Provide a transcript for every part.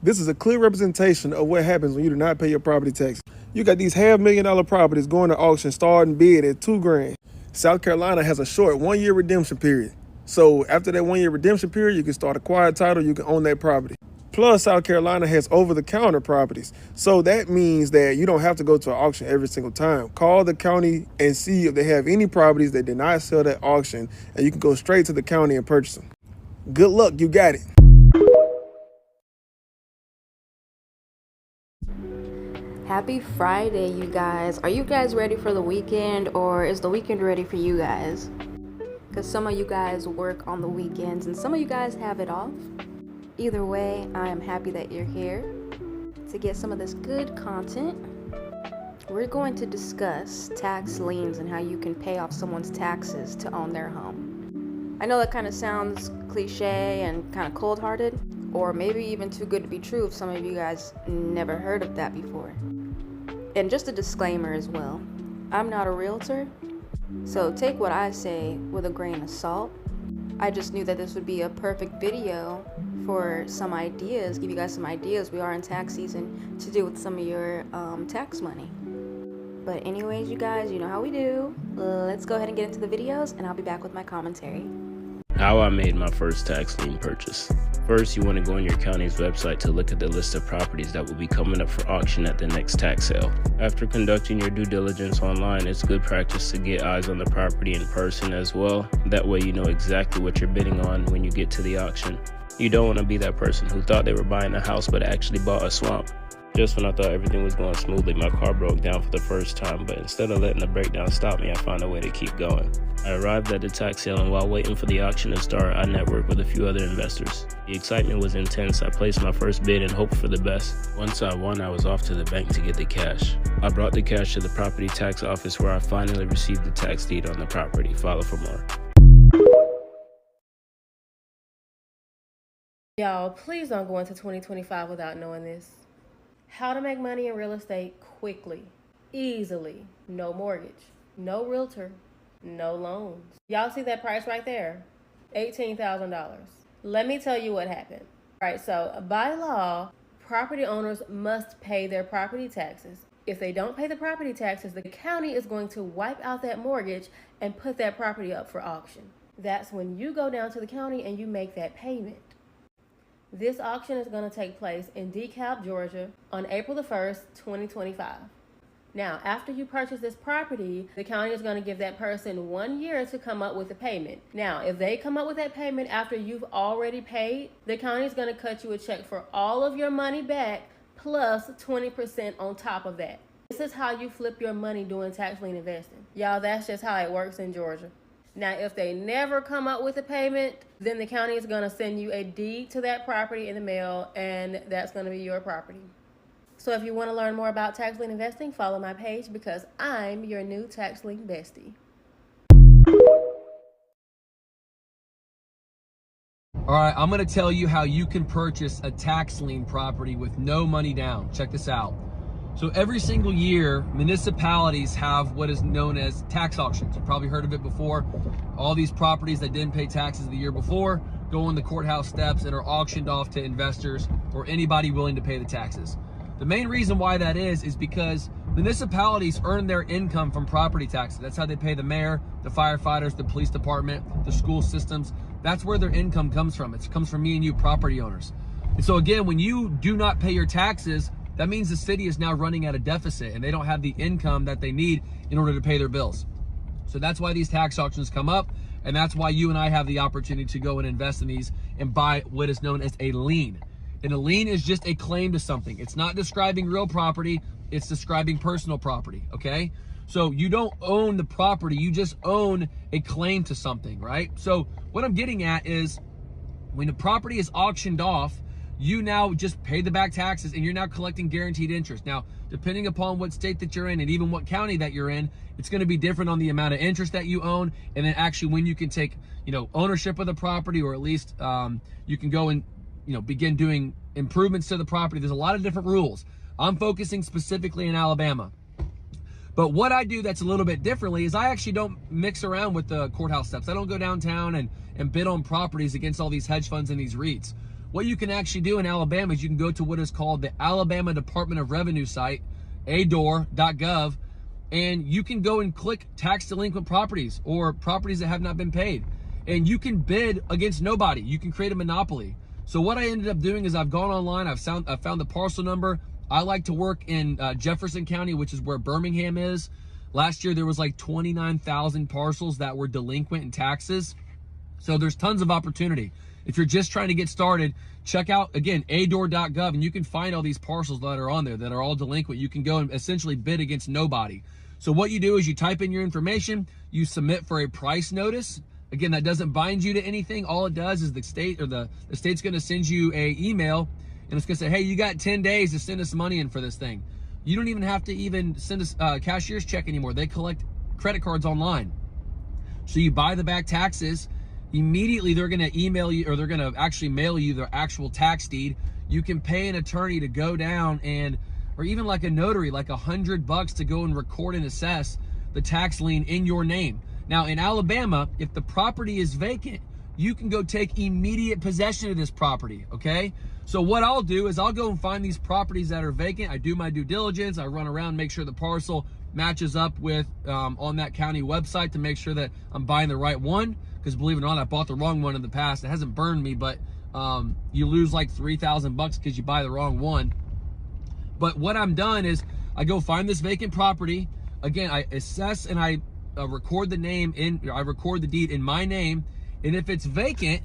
This is a clear representation of what happens when you do not pay your property tax. You got these $500,000 properties going to auction, starting bid at $2,000. South Carolina has a short 1-year redemption period. So after that 1-year redemption period, you can start a quiet title, you can own that property. Plus, South Carolina has over-the-counter properties. So that means that you don't have to go to an auction every single time. Call the county and see if they have any properties that did not sell at auction, and you can go straight to the county and purchase them. Good luck, you got it. Happy Friday, you guys. Are you guys ready for the weekend, or is the weekend ready for you guys? Because some of you guys work on the weekends and some of you guys have it off. Either way, I am happy that you're here to get some of this good content. We're going to discuss tax liens and how you can pay off someone's taxes to own their home. I know that kind of sounds cliche and kind of cold-hearted, or maybe even too good to be true if some of you guys never heard of that before. And just a disclaimer as well, I'm not a realtor, so take what I say with a grain of salt. I just knew that this would be a perfect video for some ideas, give you guys some ideas. We are in tax season to do with some of your tax money. But anyways, you guys, you know how we do. Let's go ahead and get into the videos, and I'll be back with my commentary. How I made my first tax lien purchase. First, you want to go on your county's website to look at the list of properties that will be coming up for auction at the next tax sale. After conducting your due diligence online, it's good practice to get eyes on the property in person as well. That way you know exactly what you're bidding on when you get to the auction. You don't want to be that person who thought they were buying a house but actually bought a swamp. Just when I thought everything was going smoothly, my car broke down for the first time, but instead of letting the breakdown stop me, I found a way to keep going. I arrived at the tax sale, and while waiting for the auction to start, I networked with a few other investors. The excitement was intense. I placed my first bid and hoped for the best. Once I won, I was off to the bank to get the cash. I brought the cash to the property tax office, where I finally received the tax deed on the property. Follow for more. Y'all, please don't go into 2025 without knowing this. How to make money in real estate quickly, easily, no mortgage, no realtor, no loans. Y'all see that price right there? $18,000. Let me tell you what happened. All right, so by law, property owners must pay their property taxes. If they don't pay the property taxes, the county is going to wipe out that mortgage and put that property up for auction. That's when you go down to the county and you make that payment. This auction is going to take place in DeKalb, Georgia on April the 1st, 2025. Now, after you purchase this property, the county is going to give that person 1 year to come up with a payment. Now, if they come up with that payment after you've already paid, the county is going to cut you a check for all of your money back plus 20% on top of that. This is how you flip your money doing tax lien investing. Y'all, that's just how it works in Georgia. Now, if they never come up with a payment, then the county is going to send you a deed to that property in the mail, and that's going to be your property. So if you want to learn more about tax lien investing, follow my page because I'm your new tax lien bestie. All right, I'm going to tell you how you can purchase a tax lien property with no money down. Check this out. So every single year, municipalities have what is known as tax auctions. You've probably heard of it before. All these properties that didn't pay taxes the year before go on the courthouse steps and are auctioned off to investors or anybody willing to pay the taxes. The main reason why that is because municipalities earn their income from property taxes. That's how they pay the mayor, the firefighters, the police department, the school systems. That's where their income comes from. It comes from me and you, property owners. And so again, when you do not pay your taxes, that means the city is now running at a deficit and they don't have the income that they need in order to pay their bills. So that's why these tax auctions come up, and that's why you and I have the opportunity to go and invest in these and buy what is known as a lien. And a lien is just a claim to something. It's not describing real property, it's describing personal property, okay? So you don't own the property, you just own a claim to something, right? So what I'm getting at is when the property is auctioned off, you now just pay the back taxes and you're now collecting guaranteed interest. Now, depending upon what state that you're in and even what county that you're in, it's going to be different on the amount of interest that you own, and then actually when you can take, ownership of the property, or at least you can go and, begin doing improvements to the property. There's a lot of different rules. I'm focusing specifically in Alabama. But what I do that's a little bit differently is I actually don't mix around with the courthouse steps. I don't go downtown and bid on properties against all these hedge funds and these REITs. what you can actually do in Alabama is you can go to what is called the Alabama Department of Revenue site, ador.gov, and you can go and click tax delinquent properties or properties that have not been paid. And you can bid against nobody. You can create a monopoly. So what I ended up doing is I've gone online, I found the parcel number. I like to work in Jefferson County, which is where Birmingham is. Last year, there was like 29,000 parcels that were delinquent in taxes. So there's tons of opportunity. If you're just trying to get started, check out, again, ador.gov, and you can find all these parcels that are on there that are all delinquent. You can go and essentially bid against nobody. So what you do is you type in your information, you submit for a price notice. Again, that doesn't bind you to anything. All it does is the state's going to send you a email, and it's going to say, hey, you got 10 days to send us money in for this thing. You don't even have to even send us a cashier's check anymore. They collect credit cards online. So you buy the back taxes. Immediately, they're going to email you, or they're going to actually mail you their actual tax deed. You can pay an attorney to go down or even like a notary, like $100 to go and record and assess the tax lien in your name. Now, in Alabama, if the property is vacant, you can go take immediate possession of this property, okay? So what I'll do is I'll go and find these properties that are vacant. I do my due diligence. I run around, make sure the parcel matches up with on that county website to make sure that I'm buying the right one. Because believe it or not, I bought the wrong one in the past. It hasn't burned me, but you lose like $3,000 because you buy the wrong one. But what I'm done is I go find this vacant property. Again, I assess and I record the deed in my name. And if it's vacant,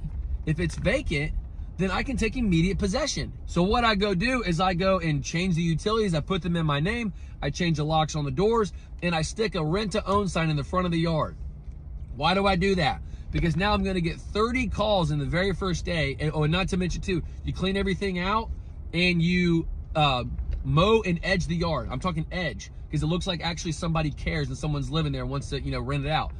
then I can take immediate possession. So what I go do is I go and change the utilities. I put them in my name. I change the locks on the doors, and I stick a rent to own sign in the front of the yard. Why do I do that? Because now I'm going to get 30 calls in the very first day. And, oh, not to mention too, you clean everything out and you mow and edge the yard. I'm talking edge because it looks like actually somebody cares and someone's living there and wants to, rent it out.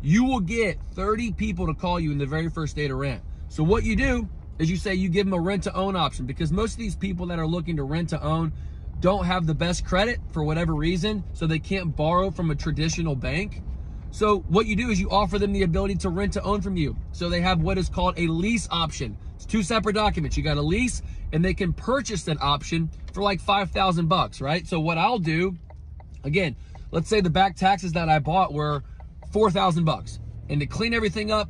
You will get 30 people to call you in the very first day to rent. So what you do is you say you give them a rent to own option, because most of these people that are looking to rent to own don't have the best credit for whatever reason, so they can't borrow from a traditional bank. So what you do is you offer them the ability to rent to own from you. So they have what is called a lease option. It's two separate documents. You got a lease, and they can purchase that option for like $5,000, right? So what I'll do, again, let's say the back taxes that I bought were $4,000, and to clean everything up,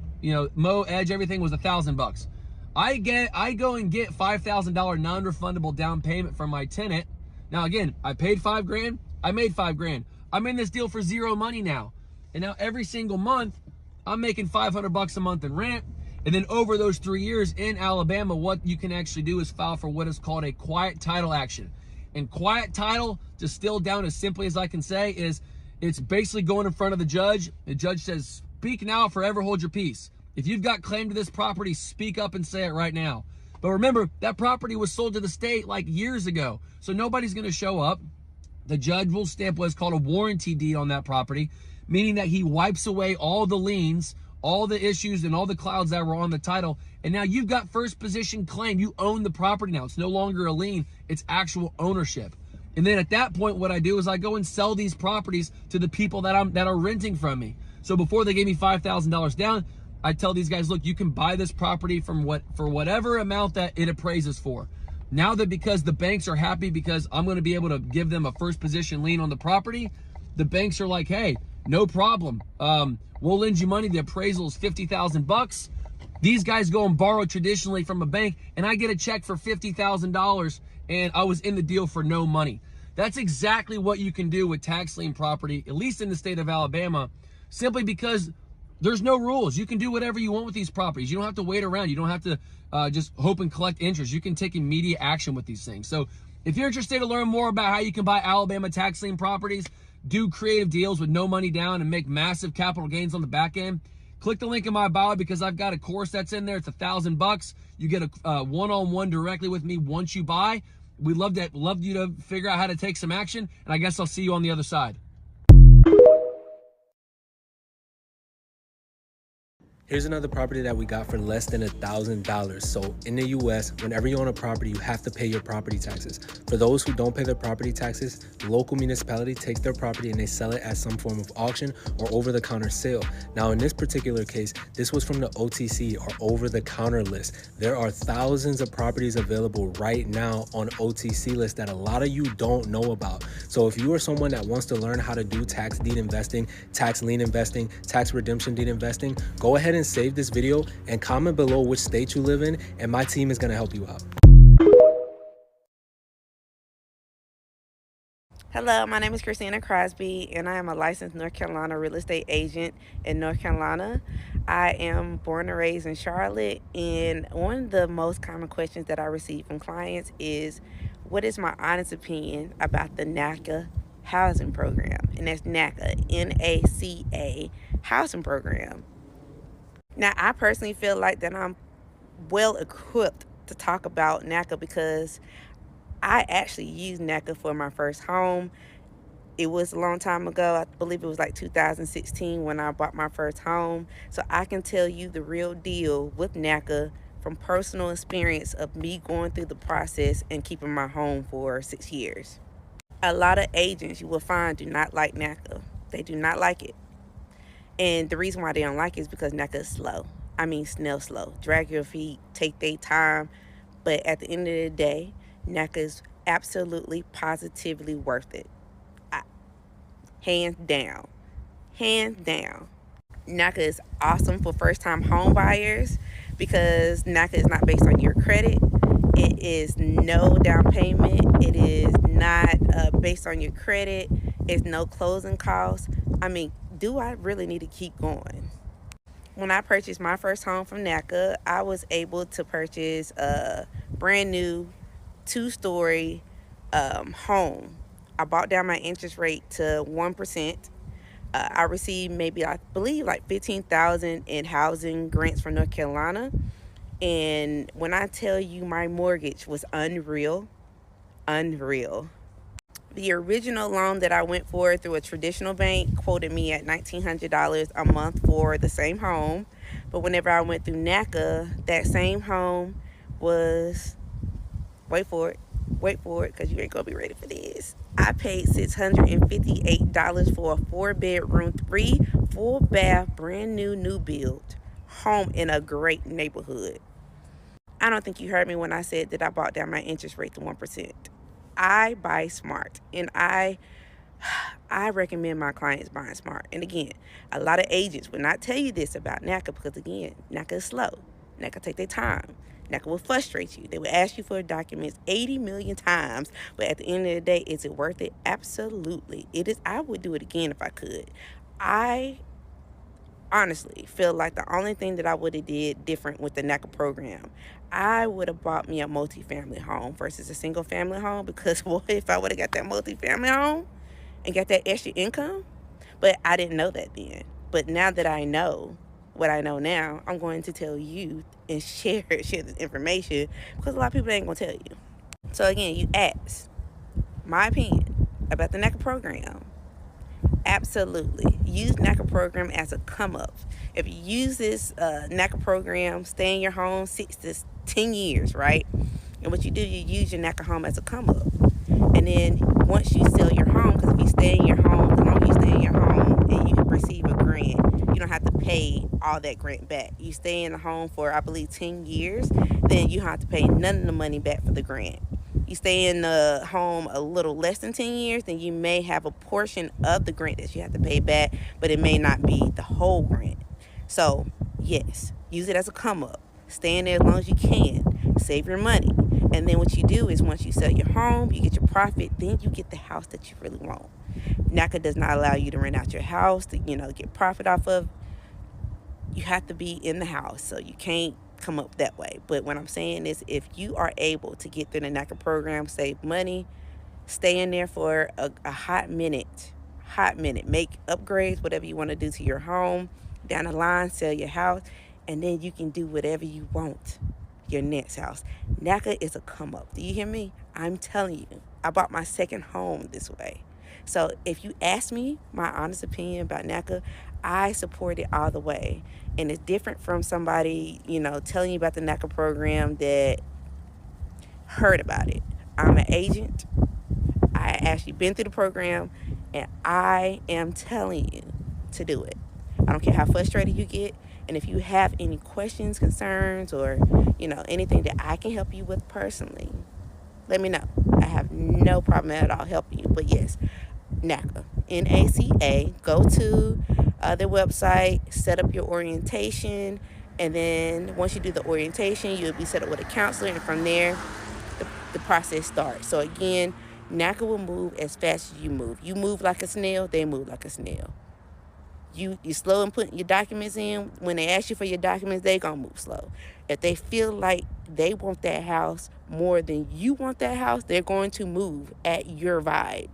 mow, edge, everything was $1,000. I go and get $5,000 non-refundable down payment from my tenant. Now again, I paid $5,000, I made $5,000. I'm in this deal for zero money now. And now every single month, I'm making $500 a month in rent. And then over those 3 years in Alabama, what you can actually do is file for what is called a quiet title action. And quiet title, distilled down as simply as I can say, is it's basically going in front of the judge. The judge says, speak now, forever hold your peace. If you've got claim to this property, speak up and say it right now. But remember, that property was sold to the state like years ago. So nobody's going to show up. The judge will stamp what's called a warranty deed on that property, meaning that he wipes away all the liens, all the issues, and all the clouds that were on the title. And now you've got first position claim. You own the property now. It's no longer a lien. It's actual ownership. And then at that point, what I do is I go and sell these properties to the people that are renting from me. So before they gave me $5,000 down, I tell these guys, look, you can buy this property for whatever amount that it appraises for. Now that because the banks are happy because I'm going to be able to give them a first position lien on the property, the banks are like, hey, no problem. We'll lend you money. The appraisal is $50,000. These guys go and borrow traditionally from a bank, and I get a check for $50,000, and I was in the deal for no money. That's exactly what you can do with tax lien property, at least in the state of Alabama, simply because there's no rules. You can do whatever you want with these properties. You don't have to wait around. You don't have to just hope and collect interest. You can take immediate action with these things. So if you're interested to learn more about how you can buy Alabama tax lien properties, do creative deals with no money down, and make massive capital gains on the back end, click the link in my bio, because I've got a course that's in there. It's $1,000. You get a one-on-one directly with me once you buy. We'd love you to figure out how to take some action, and I guess I'll see you on the other side. Here's another property that we got for less than $1,000. So in the US, whenever you own a property, you have to pay your property taxes. For those who don't pay their property taxes, the local municipality takes their property and they sell it at some form of auction or over-the-counter sale. Now in this particular case, this was from the OTC or over-the-counter list. There are thousands of properties available right now on OTC list that a lot of you don't know about. So if you are someone that wants to learn how to do tax deed investing, tax lien investing, tax redemption deed investing, go ahead and save this video and comment below which state you live in, and my team is going to help you out. Hello, my name is Christina Crosby, and I am a licensed North Carolina real estate agent in North Carolina. I am born and raised in Charlotte, and one of the most common questions that I receive from clients is, what is my honest opinion about the NACA housing program? And that's NACA, N-A-C-A housing program. Now, I personally feel like that I'm well equipped to talk about NACA because I actually used NACA for my first home. It was a long time ago. I believe it was like 2016 when I bought my first home. So I can tell you the real deal with NACA from personal experience of me going through the process and keeping my home for 6 years. A lot of agents you will find do not like NACA. They do not like it. And the reason why they don't like it is because NACA is slow. I mean, snail slow. Drag your feet, take their time. But at the end of the day, NACA is absolutely, positively worth it. Hands down. Hands down. NACA is awesome for first-time home buyers because NACA is not based on your credit. It is no down payment. It is not based on your credit. It's no closing costs. I mean, do I really need to keep going? When I purchased my first home from NACA, I was able to purchase a brand new 2-story home. I brought down my interest rate to 1%. I received maybe, I believe, like $15,000 in housing grants from North Carolina. And when I tell you my mortgage was unreal. The original loan that I went for through a traditional bank quoted me at $1,900 a month for the same home. But whenever I went through NACA, that same home was, wait for it, because you ain't gonna be ready for this. I paid $658 for a 4-bedroom, 3 full bath, brand new build home in a great neighborhood. I don't think you heard me when I said that I brought down my interest rate to 1%. I buy smart, and I recommend my clients buying smart. And again, a lot of agents will not tell you this about NACA because, again, NACA is slow. NACA take their time. NACA will frustrate you. They will ask you for documents 80 million times, but at the end of the day, is it worth it? Absolutely. It is. I would do it again if I could. I honestly feel like the only thing that I would have did different with the NACA program, I would have bought me a multi-family home versus a single family home, because what if I would have got that multi-family home and got that extra income? But I didn't know that then. But now that I know what I know now, I'm going to tell you and share this information because a lot of people ain't going to tell you. So again, you ask my opinion about the NACA program. Absolutely. Use NACA program as a come up. If you use this NACA program, stay in your home 6 to 10 years, right? And what you do, you use your NACA home as a come up. And then once you sell your home, because if you stay in your home, as long as you stay in your home and you receive a grant, you don't have to pay all that grant back. You stay in the home for, I believe, 10 years, then you don't have to pay none of the money back for the grant. You stay in the home a little less than 10 years, then you may have a portion of the grant that you have to pay back, but it may not be the whole grant. So, yes, use it as a come up. Stay in there as long as you can. Save your money. And then what you do is once you sell your home, you get your profit, then you get the house that you really want. NACA does not allow you to rent out your house to, get profit off of. You have to be in the house, so you can't come up that way. But what I'm saying is, if you are able to get through the NACA program, save money, stay in there for a hot minute, make upgrades, whatever you want to do to your home, down the line, sell your house, and then you can do whatever you want your next house. NACA is a come up. Do you hear me? I'm telling you, I bought my second home this way. So if you ask me my honest opinion about NACA, I support it all the way. And it's different from somebody, telling you about the NACA program that heard about it. I'm an agent. I actually been through the program, and I am telling you to do it. I don't care how frustrated you get. And if you have any questions, concerns, or, anything that I can help you with personally, let me know. I have no problem at all helping you. But yes, NACA, NACA, go to their website, set up your orientation, and then once you do the orientation, you'll be set up with a counselor, and from there, the process starts. So again, NACA will move as fast as you move. You move like a snail, they move like a snail. You slow in putting your documents in. When they ask you for your documents, they gonna move slow. If they feel like they want that house more than you want that house, they're going to move at your vibe.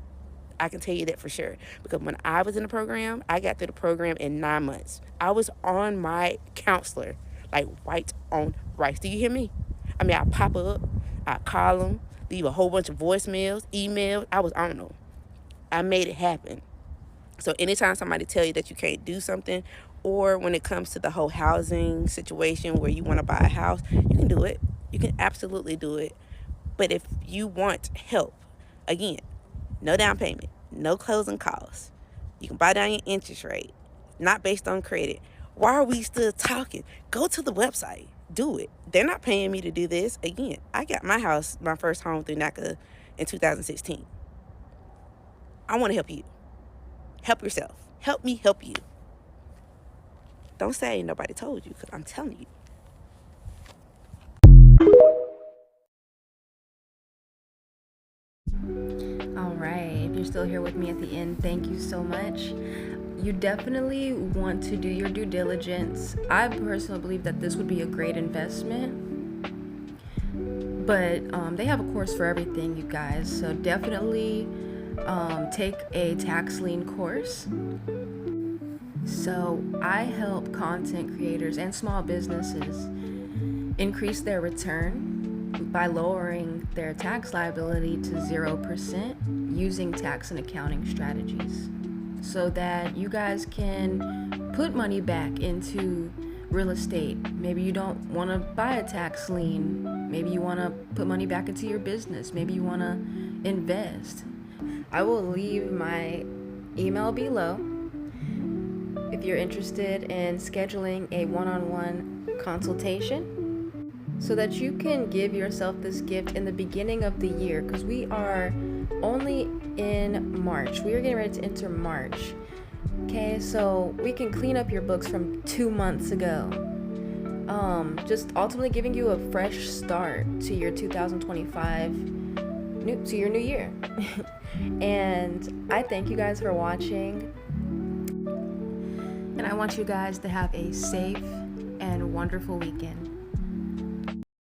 I can tell you that for sure. Because when I was in the program, I got through the program in 9 months. I was on my counselor, like white on rice. Do you hear me? I mean, I pop up, I call them, leave a whole bunch of voicemails, emails. I was on them. I made it happen. So anytime somebody tell you that you can't do something, or when it comes to the whole housing situation where you want to buy a house, you can do it. You can absolutely do it. But if you want help, again, no down payment, no closing costs. You can buy down your interest rate, not based on credit. Why are we still talking? Go to the website. Do it. They're not paying me to do this. Again, I got my house, my first home through NACA in 2016. I want to help you. Help yourself. Help me help you. Don't say nobody told you, because I'm telling you. All right, if you're still here with me at the end, thank you so much. You definitely want to do your due diligence. I personally believe that this would be a great investment, but they have a course for everything, you guys. So definitely take a tax lien course. So I help content creators and small businesses increase their return by lowering their tax liability to 0% using tax and accounting strategies, so that you guys can put money back into real estate. Maybe you don't want to buy a tax lien. Maybe you want to put money back into your business. Maybe you want to invest. I will leave my email below if you're interested in scheduling a one-on-one consultation, so that you can give yourself this gift in the beginning of the year, because we are only in March. We are getting ready to enter March. Okay, so we can clean up your books from 2 months ago. Just ultimately giving you a fresh start to your 2025, to your new year. And I thank you guys for watching. And I want you guys to have a safe and wonderful weekend.